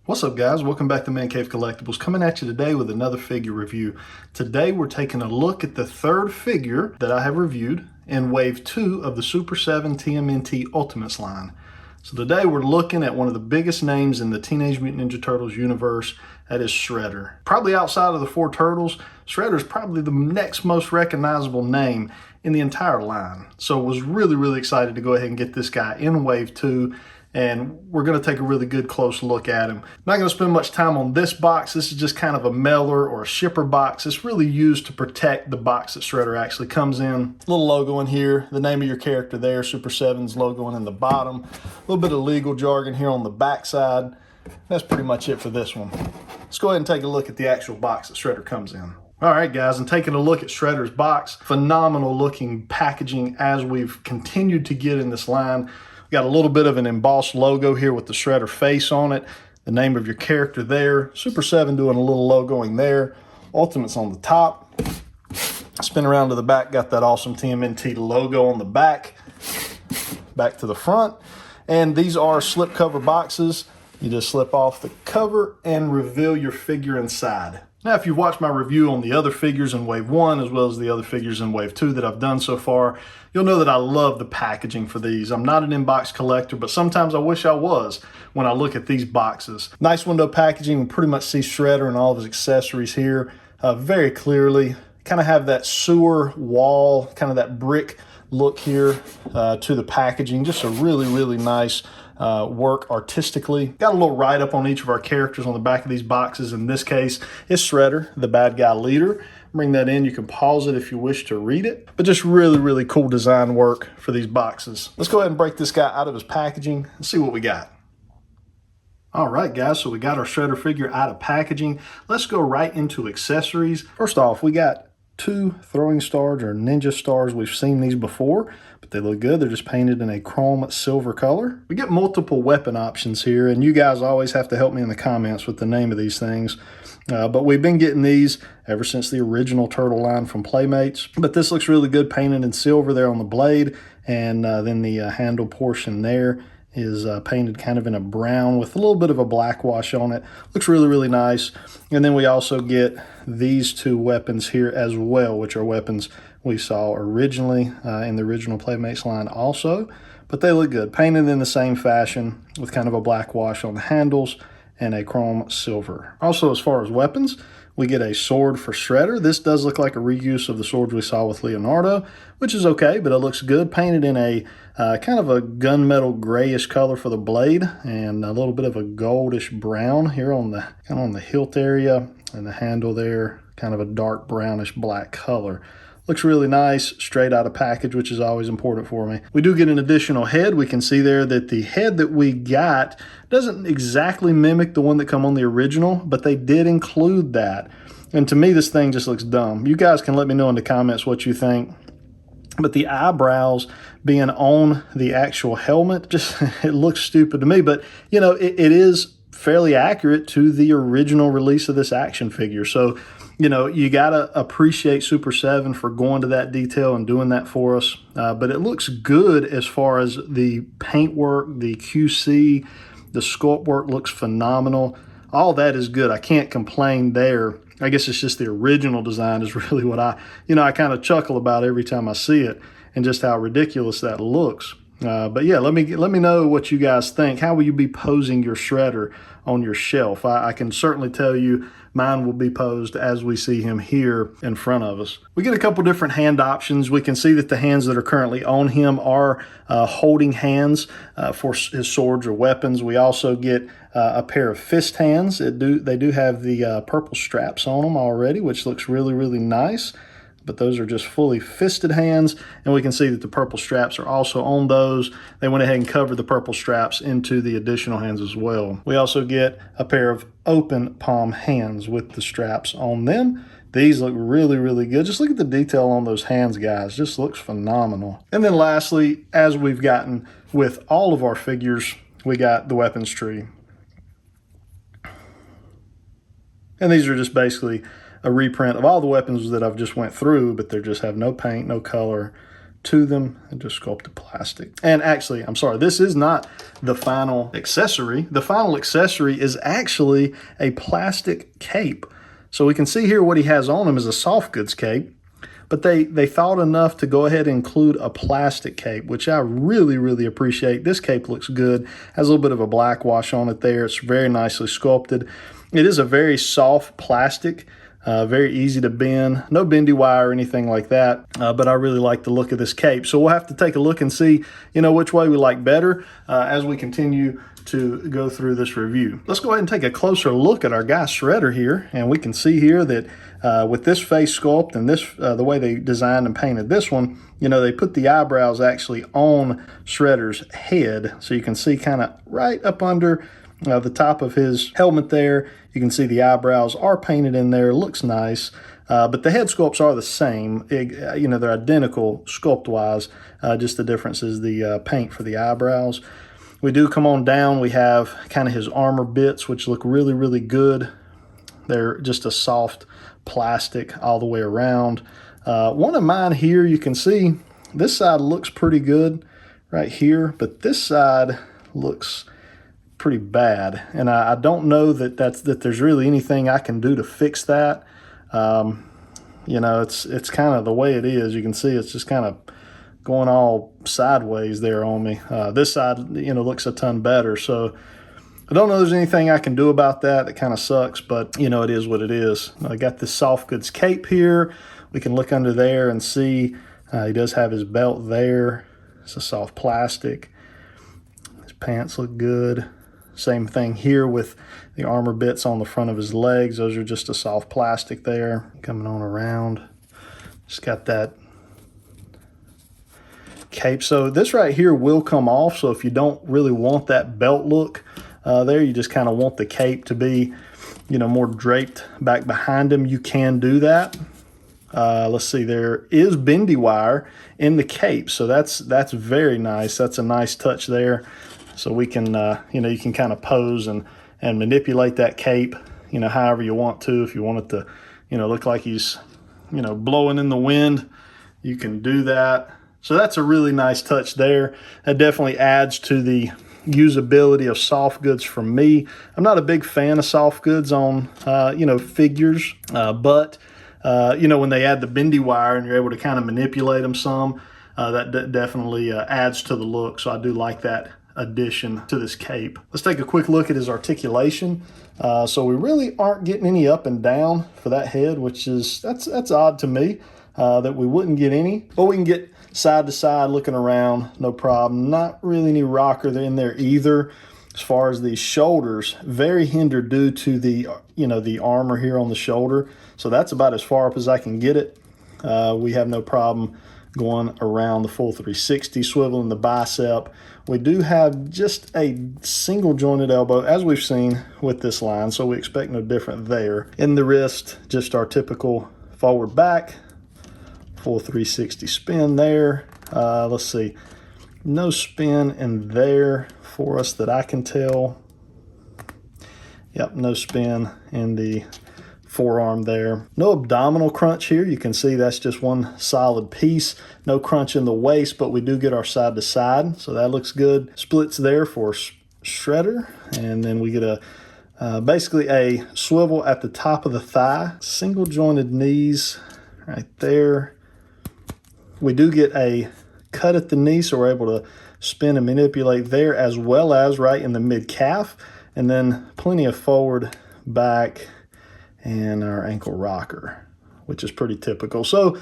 What's up, guys? Welcome back to ManCave Collectibles. Coming at you today with another figure review. Today we're taking a look at the third figure that I have reviewed in Wave 2 of the Super7 TMNT Ultimates line. So today we're looking at one of the biggest names in the Teenage Mutant Ninja Turtles universe. That is Shredder. Probably outside of the four turtles, Shredder is probably the next most recognizable name in the entire line. So was really excited to go ahead and get this guy in Wave 2. And we're going to take a really good close look at him. I'm not going to spend much time on this box. This is just kind of a mailer or a shipper box. It's really used to protect the box that Shredder actually comes in. Little logo in here, the name of your character there, Super7's logo in the bottom. A little bit of legal jargon here on the back side. That's pretty much it for this one. Let's go ahead and take a look at the actual box that Shredder comes in. All right, guys, and taking a look at Shredder's box, phenomenal looking packaging as we've continued to get in this line. Got a little bit of an embossed logo here with the Shredder face on it. The name of your character there. Super7 doing a little logoing there. Ultimates on the top. Spin around to the back. Got that awesome TMNT logo on the back. Back to the front. And these are slipcover boxes. You just slip off the cover and reveal your figure inside. Now, if you've watched my review on the other figures in Wave 1 as well as the other figures in Wave 2 that I've done so far, you'll know that I love the packaging for these. I'm not an inbox collector, but sometimes I wish I was when I look at these boxes. Nice window packaging. We pretty much see Shredder and all of his accessories here very clearly. Kind of have that sewer wall, kind of that brick look here to the packaging. Just a really nice work artistically. Got a little write-up on each of our characters on the back of these boxes. In this case, it's Shredder, the bad guy leader. Bring that in. You can pause it if you wish to read it. But just really cool design work for these boxes. Let's go ahead and break this guy out of his packaging and see what we got. All right, guys, so we got our Shredder figure out of packaging. Let's go right into accessories. First off, we got two throwing stars or ninja stars. We've seen these before, but they look good. They're just painted in a chrome silver color. We get multiple weapon options here, and you guys always have to help me in the comments with the name of these things. But we've been getting these ever since the original Turtle line from Playmates. But this looks really good, painted in silver there on the blade, and then the handle portion there is painted kind of in a brown with a little bit of a black wash on it. Looks really nice. And then we also get these two weapons here as well, which are weapons we saw originally in the original Playmates line also. But they look good, painted in the same fashion with kind of a black wash on the handles and a chrome silver. Also, as far as weapons, we get a sword for Shredder. This does look like a reuse of the swords we saw with Leonardo, which is okay, but it looks good. Painted in a kind of a gunmetal grayish color for the blade and a little bit of a goldish brown here on the kind of on the hilt area, and the handle there, kind of a dark brownish black color. Looks really nice, straight out of package, which is always important for me. We do get an additional head. We can see there that the head that we got doesn't exactly mimic the one that come on the original, but they did include that. And to me, this thing just looks dumb. You guys can let me know in the comments what you think. But the eyebrows being on the actual helmet, just it looks stupid to me. But, you know, it is fairly accurate to the original release of this action figure. So, you know, you got to appreciate Super7 for going to that detail and doing that for us. But it looks good as far as the paint work, the QC, the sculpt work looks phenomenal. All that is good. I can't complain there. I guess it's just the original design is really what I kind of chuckle about every time I see it, and just how ridiculous that looks. But yeah, let me know what you guys think. How will you be posing your Shredder on your shelf? I can certainly tell you mine will be posed as we see him here in front of us. We get a couple different hand options. We can see that the hands that are currently on him are holding hands for his swords or weapons. We also get a pair of fist hands. They do have the purple straps on them already, which looks really nice. But those are just fully fisted hands, and we can see that the purple straps are also on those. They went ahead and covered the purple straps into the additional hands as well. We also get a pair of open palm hands with the straps on them. These look really good. Just look at the detail on those hands, guys. Just looks phenomenal. And then lastly, as we've gotten with all of our figures, we got the weapons tree. And these are just basically a reprint of all the weapons that I've just went through, but they just have no paint, no color, to them and just sculpted plastic. And actually, I'm sorry, this is not the final accessory. The final accessory is actually a plastic cape. So we can see here what he has on him is a soft goods cape, but they thought enough to go ahead and include a plastic cape, which I really, really appreciate. This cape looks good, has a little bit of a black wash on it there. It's very nicely sculpted. It is a very soft plastic, very easy to bend, no bendy wire or anything like that, but I really like the look of this cape. So we'll have to take a look and see, which way we like better as we continue to go through this review. Let's go ahead and take a closer look at our guy Shredder here, and we can see here that with this face sculpt and this the way they designed and painted this one, they put the eyebrows actually on Shredder's head, so you can see kind of right up under the top of his helmet there. You can see the eyebrows are painted in there. It looks nice, but the head sculpts are the same. They're identical sculpt-wise. Just the difference is the paint for the eyebrows. We do come on down. We have kind of his armor bits, which look really, really good. They're just a soft plastic all the way around. One of mine here, you can see this side looks pretty good right here, but this side looks pretty bad, and I don't know that there's really anything I can do to fix that. It's kind of the way it is. You can see it's just kind of going all sideways there on me. This side, looks a ton better, so I don't know if there's anything I can do about that. It kind of sucks, but it is what it is. I got this soft goods cape here. We can look under there and see he does have his belt there. It's a soft plastic. His pants look good. Same thing here with the armor bits on the front of his legs. Those are just a soft plastic there. Coming on around. Just got that cape. So this right here will come off. So if you don't really want that belt look there, you just kind of want the cape to be, more draped back behind him, you can do that. Let's see, there is bendy wire in the cape. So that's very nice. That's a nice touch there. So we can, you can kind of pose and manipulate that cape, however you want to. If you want it to, look like he's, blowing in the wind, you can do that. So that's a really nice touch there. That definitely adds to the usability of soft goods for me. I'm not a big fan of soft goods on, figures, but, when they add the bendy wire and you're able to kind of manipulate them some, that definitely adds to the look. So I do like that addition to this cape. Let's take a quick look at his articulation. So we really aren't getting any up and down for that head, which is that's odd to me that we wouldn't get any, but we can get side to side looking around, no problem. Not really any rocker in there either. As far as these shoulders, very hindered due to the the armor here on the shoulder. So that's about as far up as I can get it. We have no problem going around the full 360, swiveling the bicep. We do have just a single jointed elbow, as we've seen with this line, so we expect no different there. In the wrist, just our typical forward back, full 360 spin there. Let's see, no spin in there for us that I can tell. Yep, no spin in the forearm there. No abdominal crunch here. You can see that's just one solid piece. No crunch in the waist, but we do get our side to side, so that looks good. Splits there for Shredder, and then we get a basically a swivel at the top of the thigh. Single jointed knees right there. We do get a cut at the knee, so we're able to spin and manipulate there, as well as right in the mid calf, and then plenty of forward, back, and our ankle rocker, which is pretty typical. So,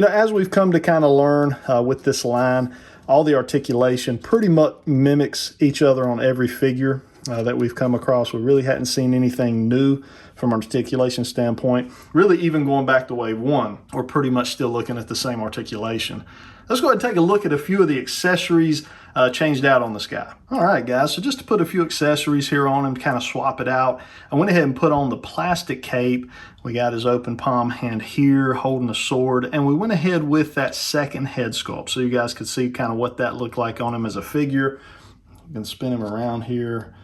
as we've come to kind of learn with this line, all the articulation pretty much mimics each other on every figure that we've come across. We really hadn't seen anything new from an articulation standpoint. Really, even going back to wave one, we're pretty much still looking at the same articulation. Let's go ahead and take a look at a few of the accessories changed out on this guy. All right, guys, so just to put a few accessories here on him, kind of swap it out, I went ahead and put on the plastic cape. We got his open palm hand here holding the sword, and we went ahead with that second head sculpt so you guys could see kind of what that looked like on him as a figure. You can spin him around here.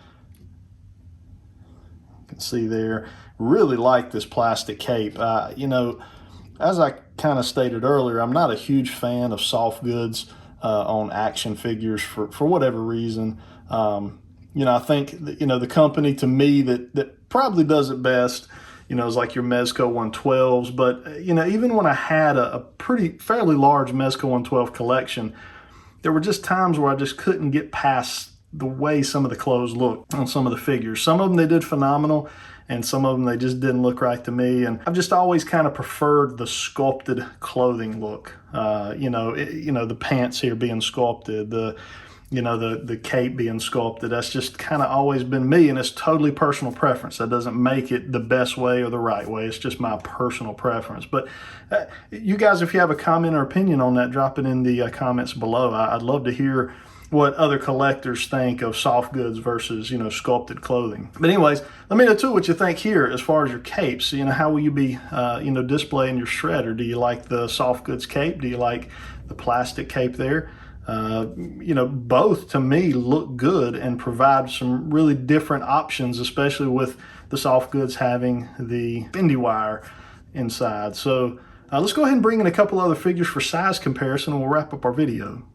You can see there. Really like this plastic cape. as I kind of stated earlier, I'm not a huge fan of soft goods on action figures for whatever reason. You know, I think that, you know, the company to me that probably does it best, you know, is like your Mezco 112s. But, you know, even when I had a fairly large Mezco 112 collection, there were just times where I just couldn't get past the way some of the clothes looked on some of the figures. Some of them they did phenomenal, and some of them they just didn't look right to me. And I've just always kind of preferred the sculpted clothing look. You know, the pants here being sculpted, the cape being sculpted. That's just kind of always been me, and it's totally personal preference. That doesn't make it the best way or the right way. It's just my personal preference. But you guys, if you have a comment or opinion on that, drop it in the comments below. I'd love to hear what other collectors think of soft goods versus, you know, sculpted clothing. But anyways, let me know too what you think here as far as your capes. You know, how will you be, you know, displaying your shredder? Do you like the soft goods cape? Do you like the plastic cape there? You know, both to me look good and provide some really different options, especially with the soft goods having the bendy wire inside. So let's go ahead and bring in a couple other figures for size comparison, and we'll wrap up our video.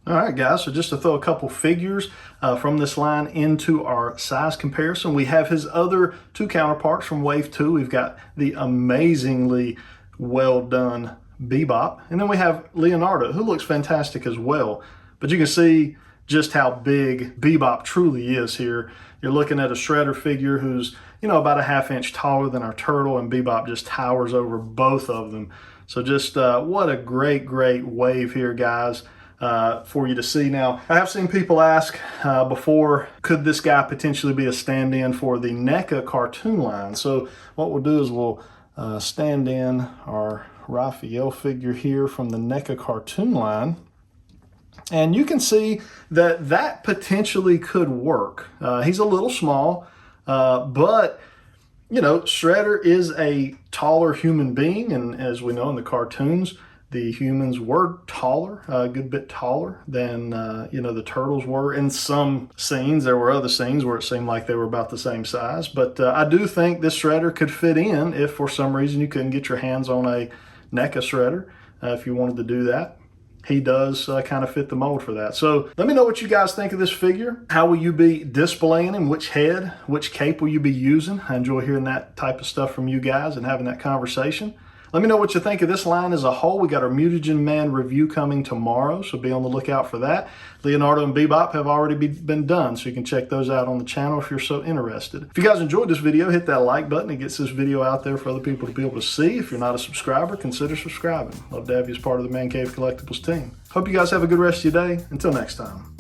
All right, guys, so just to throw a couple figures from this line into our size comparison, we have his other two counterparts from Wave 2. We've got the amazingly well done Bebop, and then we have Leonardo, who looks fantastic as well. But you can see just how big Bebop truly is here. You're looking at a shredder figure who's, you know, about a ½ inch taller than our turtle, and Bebop just towers over both of them. So just what a great wave here, guys. For you to see. Now, I have seen people ask before, could this guy potentially be a stand-in for the NECA cartoon line? So what we'll do is we'll stand in our Raphael figure here from the NECA cartoon line, and you can see that potentially could work. He's a little small, but you know, Shredder is a taller human being, and as we know in the cartoons, the humans were taller, a good bit taller than, you know, the turtles were. In some scenes, there were other scenes where it seemed like they were about the same size. But I do think this shredder could fit in if for some reason you couldn't get your hands on a NECA shredder, if you wanted to do that. He does kind of fit the mold for that. So let me know what you guys think of this figure. How will you be displaying him? Which head, which cape will you be using? I enjoy hearing that type of stuff from you guys and having that conversation. Let me know what you think of this line as a whole. We got our Mutagen Man review coming tomorrow, so be on the lookout for that. Leonardo and Bebop have already been done, so you can check those out on the channel if you're so interested. If you guys enjoyed this video, hit that like button. It gets this video out there for other people to be able to see. If you're not a subscriber, consider subscribing. Love to have you as part of the ManCave Collectibles team. Hope you guys have a good rest of your day. Until next time.